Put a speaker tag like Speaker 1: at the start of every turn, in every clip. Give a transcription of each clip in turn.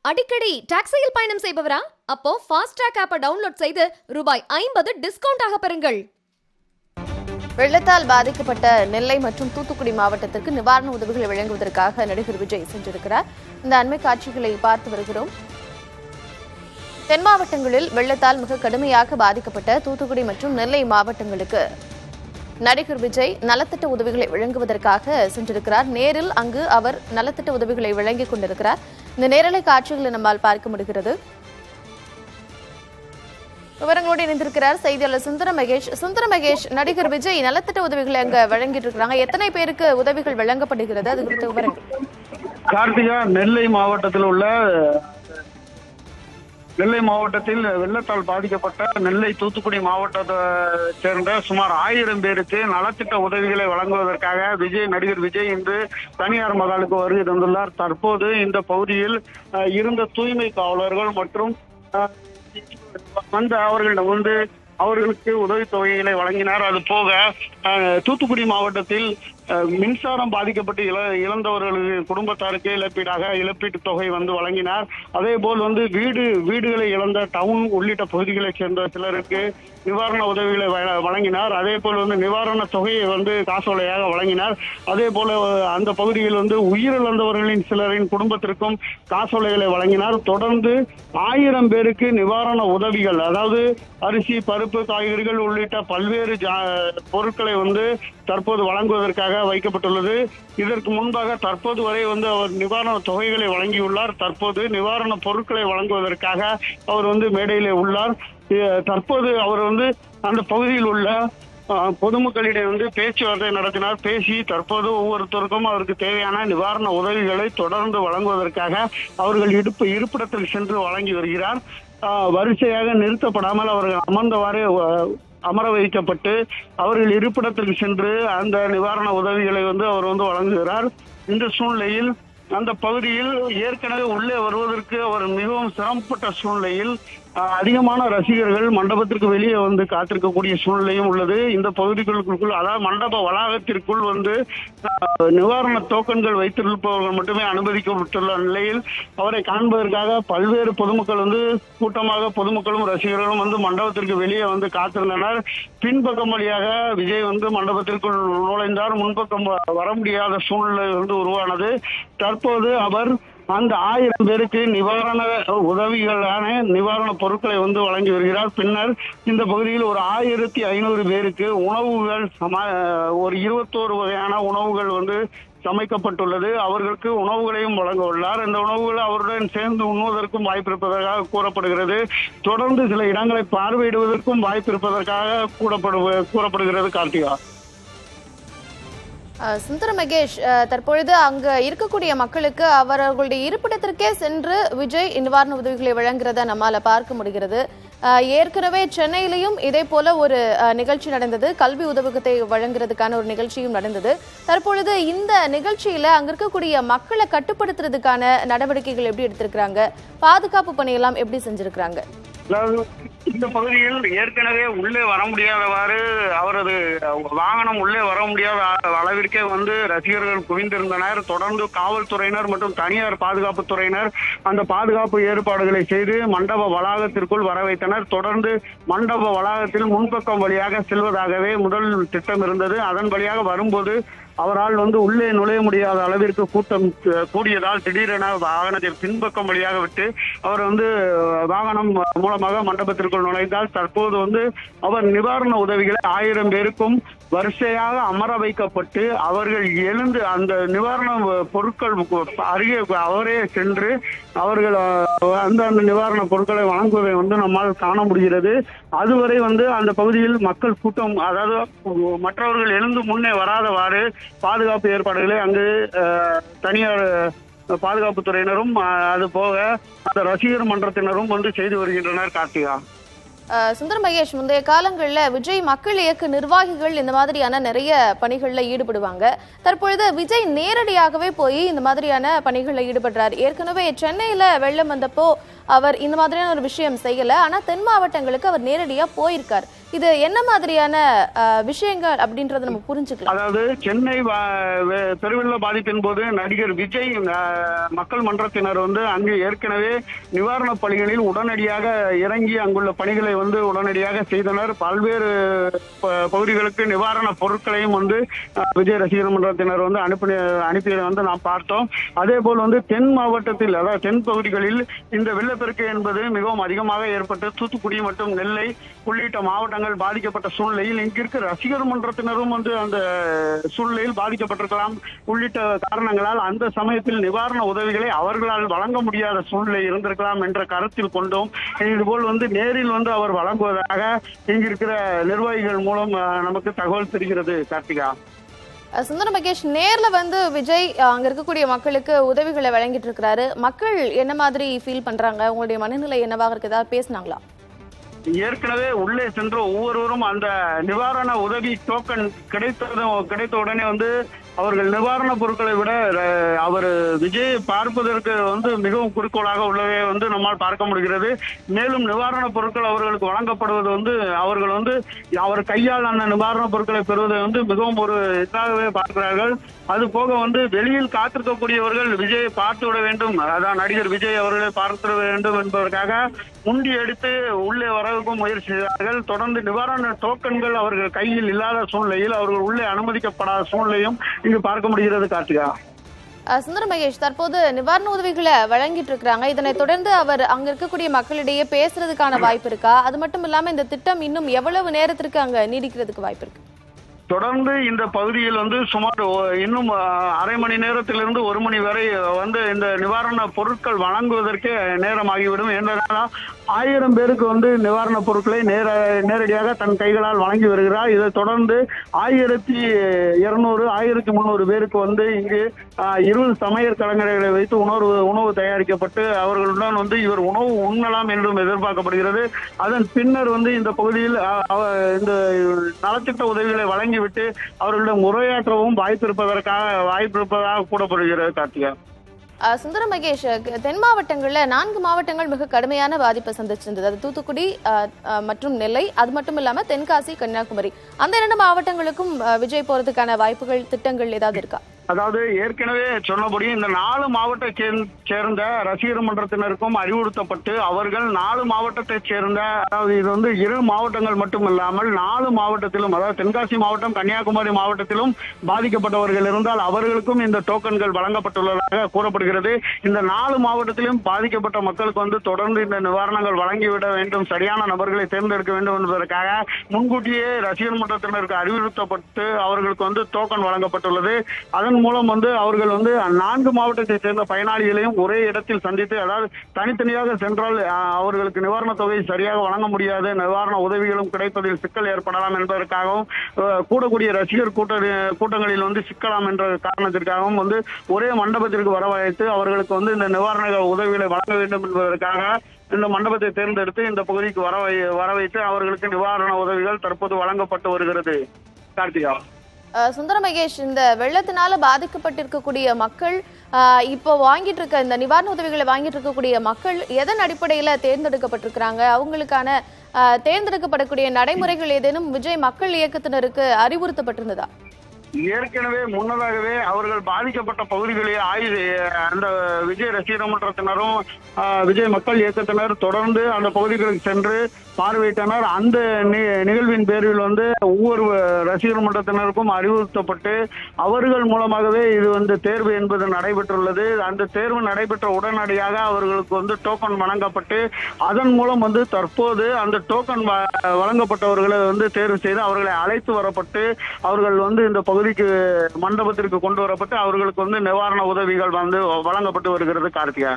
Speaker 1: அடிக்கடி டாக்ஸியில் பயணம் செய்பவரா? அப்போ ஃபாஸ்ட் ட்ராக் ஆப்பை டவுன்லோட் செய்து ரூபாய் 50 டிஸ்கவுண்ட் ஆக பெறுங்கள்.
Speaker 2: வெள்ளத்தால் பாதிக்கப்பட்ட நெல்லை மற்றும் தூத்துக்குடி மாவட்டத்திற்கு நிவாரண உதவிகளை வழங்குவதற்காக நடிகர் விஜய் சென்றிருக்கிறார். இந்த அண்மை காட்சிகளை பார்த்து வருகிறோம். தென் மாவட்டங்களில் வெள்ளத்தால் மிக கடுமையாக பாதிக்கப்பட்ட தூத்துக்குடி மற்றும் நெல்லை மாவட்டங்களுக்கு நடிகர் விஜய் நலத்திட்ட உதவிகளை வழங்குவதற்காக சென்றிருக்கிறார். நேரில் அங்கு அவர் நலத்திட்ட உதவிகளை வழங்கிக் கொண்டிருக்கிறார். இந்த நேரலை காட்சிகளை நம்மால் பார்க்க முடிகிறது. விவரங்களோடு இணைந்திருக்கிறார் செய்தியாளர் சுந்தர மகேஷ். சுந்தர மகேஷ், நடிகர் விஜய் நலத்திட்ட உதவிகளை அங்க வழங்கிட்டு இருக்காங்க. எத்தனை பேருக்கு உதவிகள் வழங்கப்படுகிறது? அது குறித்த விவரங்கள்.
Speaker 3: கார்த்திகா, நெல்லை மாவட்டத்தில் வெள்ளத்தால் பாதிக்கப்பட்ட நெல்லை தூத்துக்குடி மாவட்டத்தை சேர்ந்த சுமார் 1000 பேருக்கு நலத்திட்ட உதவிகளை வழங்குவதற்காக நடிகர் விஜய் இன்று தனியார் மகாலுக்கு வருகை தந்துள்ளார். தற்போது இந்த பகுதியில் இருந்த தூய்மை காவலர்கள் மற்றும் அவர்களிடம் அவர்களுக்கு உதவித்தொகைகளை வழங்கினார். அது போக தூத்துக்குடி மாவட்டத்தில் மின்சாரம் பாதிக்கப்பட்டு இழந்தவர்களுக்கு குடும்பத்தாருக்கு இழப்பீட்டு தொகை வழங்கினார். அதே போல் வீடுகளை இழந்த டவுன் உள்ளிட்ட பகுதிகளைச் சேர்ந்த சிலருக்கு நிவாரண உதவிகளை வழங்கினார். அதே போல் நிவாரண தொகையை காசோலையாக வழங்கினார். அதே போல அந்த பகுதியில் உயிரிழந்தவர்களின் சிலரின் குடும்பத்திற்கும் காசோலைகளை வழங்கினார். தொடர்ந்து 1000 பேருக்கு நிவாரண உதவிகள், அதாவது அரிசி, பருப்பு, காய்கறிகள் உள்ளிட்ட பல்வேறு பொருட்களை தற்போது வழங்குவதற்காக வைக்கப்பட்டுள்ளது. இதற்கு முன்பாக தற்போது வரை அவர் நிவாரண தொகைகளை வழங்கியுள்ளார். தற்போது நிவாரண பொருட்களை வழங்குவதற்காக அவர் மேடையிலே உள்ளார். தற்போது அவர் அந்த பகுதியில் உள்ள பொதுமக்களிடம் பேச்சுவார்த்தை நடத்தினார். பேசி தற்போது ஒவ்வொருத்தருக்கும் அவருக்கு தேவையான நிவாரண உதவிகளை தொடர்ந்து வழங்குவதற்காக அவர்கள் இருப்பிடத்தில் சென்று வழங்கி வருகிறார். வரிசையாக நிறுத்தப்படாமல் அவர்கள் அமர்ந்தவாறு அமர வைக்கப்பட்டு அவர்கள் இருப்பிடத்திற்கு சென்று அந்த நிவாரண உதவிகளை அவர் வழங்குகிறார். இந்த சூழ்நிலையில் அந்த பகுதியில் ஏற்கனவே உள்ளே வருவதற்கு அவர் மிகவும் சிரமப்பட்ட சூழ்நிலையில் அதிகமான ரசிகர்கள் மண்டபத்திற்கு வெளியே காத்திருக்கக்கூடிய சூழ்நிலையும் உள்ளது. இந்த பகுதிகளுக்குள், அதாவது மண்டப வளாகத்திற்குள் நிவாரண டோக்கன்கள் வைத்திருப்பவர்கள் மட்டுமே அனுமதிக்கப்பட்டுள்ள நிலையில் அவரை காண்பதற்காக பல்வேறு பொதுமக்கள் கூட்டமாக பொதுமக்களும் ரசிகர்களும் மண்டபத்திற்கு வெளியே காத்திருந்தனர். பின்பக்கம் வழியாக விஜய் மண்டபத்திற்குள் நுழைந்தார். முன்பக்கம் வர முடியாத சூழ்நிலை உருவானது. தற்போது அவர் அந்த 1000 பேருக்கு நிவாரண உதவிகளான நிவாரண பொருட்களை வழங்கி வருகிறார். பின்னர் இந்த பகுதியில் ஒரு 1500 பேருக்கு உணவுகள், ஒரு 21 வகையான உணவுகள் சமைக்கப்பட்டுள்ளது. அவர்களுக்கு உணவுகளையும் வழங்க உள்ளார். இந்த உணவுகள் அவருடன் சேர்ந்து உண்ணுவதற்கும் வாய்ப்பு இருப்பதற்காக கூறப்படுகிறது. தொடர்ந்து சில இடங்களை பார்வையிடுவதற்கும் வாய்ப்பு இருப்பதற்காக கூறப்படுகிறது. கார்த்திகா.
Speaker 2: சுந்தர மகேஷ், தற்பொழுது அங்க இருக்கக்கூடிய மக்களுக்கு அவர்களுடைய இருப்பிடத்திற்கே சென்று விஜய் நிவாரண உதவிகளை வழங்குறத நம்மால பார்க்க முடிகிறது. ஏற்கனவே சென்னையிலையும் இதே போல ஒரு நிகழ்ச்சி நடந்தது. கல்வி உதவிகளை வழங்குறதுக்கான ஒரு நிகழ்ச்சியும் நடந்தது. தற்பொழுது இந்த நிகழ்ச்சியில அங்க இருக்கக்கூடிய மக்களை கட்டுப்படுத்துறதுக்கான நடவடிக்கைகள் எப்படி எடுத்திருக்கிறாங்க? பாதுகாப்பு பணியெல்லாம் எப்படி செஞ்சிருக்கிறாங்க?
Speaker 3: இந்த பகுதியில் ஏற்கனவே உள்ளே வர முடியாதவாறு அவரது வாகனம் உள்ளே வர முடியாத அளவிற்கே ரசிகர்கள் குவிந்திருந்தனர். தொடர்ந்து காவல்துறையினர் மற்றும் தனியார் பாதுகாப்பு துறையினர் அந்த பாதுகாப்பு ஏற்பாடுகளை செய்து மண்டப வளாகத்திற்குள் வர வைத்தனர். தொடர்ந்து மண்டப வளாகத்தில் முன்பக்கம் வழியாக செல்வதாகவே முதல் திட்டம் இருந்தது. அதன் வழியாக வரும்போது அவரால் உள்ளே நுழைய முடியாத அளவிற்கு கூட்டம் கூடியதால் திடீரென வாகனத்தில் பின்பக்கம் வழியாக விட்டு அவர் வாகனம் மூலமாக மண்டபத்திற்குள் நுழைந்தால் தற்போது அவர் நிவாரண உதவிகளை 1000 பேருக்கும் வரிசையாக அமர வைக்கப்பட்டு அவர்கள் எழுந்து அந்த நிவாரண பொருட்கள் அருகே அவரே சென்று அவர்கள் அந்த நிவாரண பொருட்களை வழங்குவதை நம்மால் காண முடிகிறது. அதுவரை அந்த பகுதியில் மக்கள் கூட்டம், அதாவது மற்றவர்கள் எழுந்து முன்னே வராதவாறு பாதுகாப்பு ஏற்பாடுகளை அங்கு தனியார் பாதுகாப்பு துறையினரும் அது போக அந்த ரசிகர் மன்றத்தினரும் செய்து வருகின்றனர். கார்த்திகா.
Speaker 2: சுந்தர மகேஷ், முந்தைய காலங்களில் விஜய் மக்கள் இயக்க நிர்வாகிகள் இந்த மாதிரியான நிறைய பணிகளில் ஈடுபடுவாங்க. தற்பொழுது விஜய் நேரடியாகவே போய் இந்த மாதிரியான பணிகளில் ஈடுபடுறார். ஏற்கனவே சென்னையில வெள்ளம் வந்தப்போ அவர் இந்த மாதிரியான ஒரு விஷயம் செய்யல. ஆனா தென் மாவட்டங்களுக்கு அவர் நேரடியா போயிருக்கார். இது என்ன மாதிரியான விஷயங்கள் அப்படின்றத நம்ம புரிஞ்சுக்கலாம்?
Speaker 3: அதாவது சென்னை பெருவெள்ள பாதிப்பின் போது நடிகர் விஜய் மக்கள் மன்றத்தினர் வந்து அங்கு ஏற்கனவே நிவாரணப் பணிகளில் உடனடியாக இறங்கி அங்குள்ள பணிகளை வந்து உடனடியாக செய்தனர். பல்வேறு பகுதிகளுக்கு நிவாரண பொருட்களையும் வந்து விஜய் ரசிகர் மன்றத்தினர் வந்து அனுப்பியதை வந்து நாம் பார்த்தோம். அதே போல் வந்து தென் மாவட்டத்தில், அதாவது தென் பகுதிகளில் இந்த வெள்ளப்பெருக்கு என்பது மிகவும் அதிகமாக ஏற்பட்டு தூத்துக்குடி மற்றும் நெல்லை உள்ளிட்ட மாவட்டங்கள் பாதிக்கப்பட்ட சூழ்நிலையில் இங்கிருக்க ரசிகர் மன்றத்தினரும் வந்து அந்த சூழ்நிலையில் பாதிக்கப்பட்டிருக்கலாம் உள்ளிட்ட காரணங்களால் அந்த சமயத்தில் நிவாரண உதவிகளை அவர்களால் வழங்க முடியாத சூழ்நிலை இருந்திருக்கலாம் என்ற கருத்தில் கொண்டோம். இதுபோல் வந்து நேரில் வந்து அவர் வழங்குவதாக இங்கிருக்கிற நிர்வாகிகள் மூலம் நமக்கு தகவல் தெரிகிறது. கார்த்திகா,
Speaker 2: சுந்தர மகேஷ், நேர்ல வந்து விஜய் அங்க இருக்கக்கூடிய மக்களுக்கு உதவிகளை வழங்கிட்டு இருக்கிறாரு. மக்கள் என்ன மாதிரி ஃபீல் பண்றாங்க? உங்களுடைய மனநிலை என்னவாக இருக்கு? ஏதாவது பேசினாங்களா?
Speaker 3: ஏற்கனவே உள்ளே சென்று ஒவ்வொருவரும் அந்த நிவாரண உதவி டோக்கன் கிடைத்த உடனே வந்து அவர்கள் நிவாரண பொருட்களை விட அவர் விஜய் பார்ப்பதற்கு வந்து மிகவும் குறிக்கோளாக உள்ளதை வந்து நம்மால் பார்க்க முடிகிறது. மேலும் நிவாரண பொருட்கள் அவர்களுக்கு வழங்கப்படுவது வந்து அவர்கள் வந்து அவர் கையால் அந்த நிவாரண பொருட்களை பெறுவதை வந்து மிகவும் ஒரு இதாகவே பார்க்கிறார்கள். அது போக வந்து வெளியில் காத்திருக்கக்கூடியவர்கள் விஜயை பார்த்து விட வேண்டும், அதான் நடிகர் விஜய் அவர்களை பார்த்து வேண்டும் என்பதற்காக முண்டி எடுத்து உள்ளே வரவும் முயற்சி செய்தார்கள். தொடர்ந்து நிவாரண டோக்கன்கள் அவர்கள் கையில் இல்லாத சூழ்நிலையில் அவர்கள் உள்ளே அனுமதிக்கப்படாத சூழ்நிலையும் இங்கு பார்க்க முடிகிறது. கார்த்திகா,
Speaker 2: சுந்தர மகேஷ், தற்போது நிவாரண உதவிகளை வழங்கிட்டு இருக்கிறாங்க. இதனை தொடர்ந்து அவர் அங்க இருக்கக்கூடிய மக்களிடையே பேசுறதுக்கான வாய்ப்பு இருக்கா? அது மட்டும் இல்லாம இந்த திட்டம் இன்னும் எவ்வளவு நேரத்திற்கு அங்க நீடிக்கிறதுக்கு வாய்ப்பு இருக்கு?
Speaker 3: தொடர்ந்து இந்த பகுதியில் வந்து சுமார் இன்னும் அரை மணி நேரத்திலிருந்து 1 மணி வரை வந்து இந்த நிவாரண பொருட்கள் வழங்குவதற்கே நேரமாகிவிடும். ஏனென்றால் 1000 பேருக்கு வந்து நிவாரண பொருட்களை நேரடியாக தன் கைகளால் வழங்கி வருகிறார். இதை தொடர்ந்து 1200 1300 பேருக்கு வந்து இங்கு 20 சமையல் கலைஞர்களை வைத்து உணவு தயாரிக்கப்பட்டு அவர்களுடன் வந்து இவர் உணவு உண்ணலாம் என்றும் எதிர்பார்க்கப்படுகிறது. அதன் பின்னர் வந்து இந்த பகுதியில் இந்த நலத்திட்ட உதவிகளை வழங்கிவிட்டு அவர்களிடம் உரையாற்றவும் வாய்ப்பு இருப்பதாக கூறப்படுகிறது. கார்த்திகா,
Speaker 2: சுந்தர மகேஷ், தென் மாவட்டங்கள்ல 4 மாவட்டங்கள் மிக கடுமையான பாதிப்பை சந்திச்சிருந்தது. அது தூத்துக்குடி மற்றும் நெல்லை, அது மட்டும் இல்லாம தென்காசி, கன்னியாகுமரி. அந்த 2 மாவட்டங்களுக்கும் விஜய் போறதுக்கான வாய்ப்புகள், திட்டங்கள் ஏதாவது இருக்கா?
Speaker 3: அதாவது ஏற்கனவே சொன்னபடி இந்த 4 மாவட்டத்தை சேர்ந்த ரசிகர் மன்றத்தினருக்கும் அறிவுறுத்தப்பட்டு அவர்கள் 4 மாவட்டத்தை சேர்ந்த, அதாவது இது வந்து 2 மாவட்டங்கள் மட்டும் இல்லாமல் 4 மாவட்டத்திலும், அதாவது தென்காசி மாவட்டம், கன்னியாகுமரி மாவட்டத்திலும் பாதிக்கப்பட்டவர்கள் இருந்தால் அவர்களுக்கும் இந்த டோக்கன்கள் வழங்கப்பட்டுள்ளதாக கூறப்படுகிறது. இந்த 4 மாவட்டத்திலும் பாதிக்கப்பட்ட மக்களுக்கு வந்து தொடர்ந்து இந்த நிவாரணங்கள் வழங்கிவிட வேண்டும், சரியான நபர்களை தேர்ந்தெடுக்க வேண்டும் என்பதற்காக முன்கூட்டியே ரசிகர் மன்றத்தினருக்கு அறிவுறுத்தப்பட்டு அவர்களுக்கு வந்து டோக்கன் வழங்கப்பட்டுள்ளது. அதன் மூலம் வந்து அவர்கள் வந்து 4 மாவட்டத்தை சேர்ந்த பயனாளிகளையும் ஒரே இடத்தில் சந்தித்து, அதாவது தனித்தனியாக சென்றால் அவர்களுக்கு நிவாரண தொகை சரியாக வழங்க முடியாது, நிவாரண உதவிகளும் கிடைப்பதில் சிக்கல் ஏற்படலாம் என்பதற்காகவும் கூடக்கூடிய ரசிகர் கூட்டங்களில் வந்து சிக்கலாம் என்ற காரணத்திற்காகவும் வந்து ஒரே மண்டபத்திற்கு வரவழைத்து அவர்களுக்கு வந்து இந்த நிவாரண உதவிகளை வழங்க வேண்டும் என்பதற்காக இந்த மண்டபத்தை தேர்ந்தெடுத்து இந்த பகுதிக்கு வரவைத்து அவர்களுக்கு நிவாரண உதவிகள் தற்போது வழங்கப்பட்டு வருகிறது. கார்த்திகா,
Speaker 2: சுந்தர மகேஷ், இந்த வெள்ளத்தினால பாதிக்கப்பட்டிருக்கக்கூடிய மக்கள் இப்போ வாங்கிட்டு இருக்க இந்த நிவாரண உதவிகளை வாங்கிட்டு இருக்கக்கூடிய மக்கள் எதன் அடிப்படையில தேர்ந்தெடுக்கப்பட்டிருக்கிறாங்க? அவங்களுக்கான தேர்ந்தெடுக்கப்படக்கூடிய நடைமுறைகள் ஏதேனும் விஜய் மக்கள் இயக்கத்தினருக்கு அறிவுறுத்தப்பட்டிருந்ததா?
Speaker 3: ஏற்கனவே முன்னதாகவே அவர்கள் பாதிக்கப்பட்ட பகுதிகளில் அந்த விஜய் ரசிகர் மன்றத்தினரும் விஜய் மக்கள் இயக்கத்தினர் தொடர்ந்து அந்த பகுதிகளுக்கு சென்று பார்வையிட்டனர். அந்த நிகழ்வின் பேரில் வந்து ஒவ்வொரு ரசிகர் மன்றத்தினருக்கும் அறிவுறுத்தப்பட்டு அவர்கள் மூலமாகவே இது வந்து தேர்வு என்பது நடைபெற்றுள்ளது. அந்த தேர்வு நடைபெற்ற உடனடியாக அவர்களுக்கு வந்து டோக்கன் வழங்கப்பட்டு அதன் மூலம் வந்து தற்போது அந்த டோக்கன் வழங்கப்பட்டவர்களை வந்து தேர்வு செய்து அவர்களை அழைத்து வரப்பட்டு அவர்கள் வந்து இந்த பகுதிக்கு மண்டபத்திற்கு கொண்டு வரப்பட்டு அவர்களுக்கு வந்து நிவாரண உதவிகள் வந்து வழங்கப்பட்டு வருகிறது. கார்த்திகா,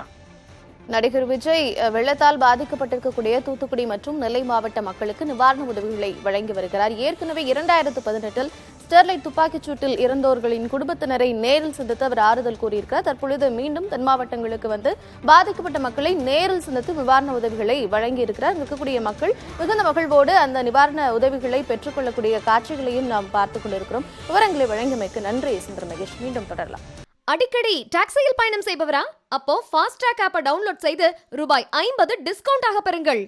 Speaker 2: நடிகர் விஜய் வெள்ளத்தால் பாதிக்கப்பட்டிருக்கக்கூடிய தூத்துக்குடி மற்றும் நெல்லை மாவட்ட மக்களுக்கு நிவாரண உதவிகளை வழங்கி வருகிறார். ஏற்கனவே 2018 ஸ்டெர்லைட் துப்பாக்கிச் சூட்டில் இறந்தோர்களின் குடும்பத்தினரை நேரில் சந்தித்து அவர் ஆறுதல் கூறியிருக்கிறார். தற்பொழுது மீண்டும் தென் மாவட்டங்களுக்கு வந்து பாதிக்கப்பட்ட மக்களை நேரில் சந்தித்து நிவாரண உதவிகளை வழங்கி இருக்கிறார். இருக்கக்கூடிய மக்கள் மிகுந்த மகிழ்வோடு அந்த நிவாரண உதவிகளை பெற்றுக்கொள்ளக்கூடிய காட்சிகளையும் நாம் பார்த்துக் கொண்டிருக்கிறோம். விவரங்களை வழங்கியமைக்கு நன்றி சுந்தர மகேஷ். மீண்டும் தொடரலாம்.
Speaker 1: அடிக்கடி டாக்ஸியில் பயணம் செய்பவரா? அப்போ ஃபாஸ்ட் ட்ராக் ஆப்பை டவுன்லோட் செய்து ரூபாய் 50 டிஸ்கவுண்ட் ஆக பெறுங்கள்.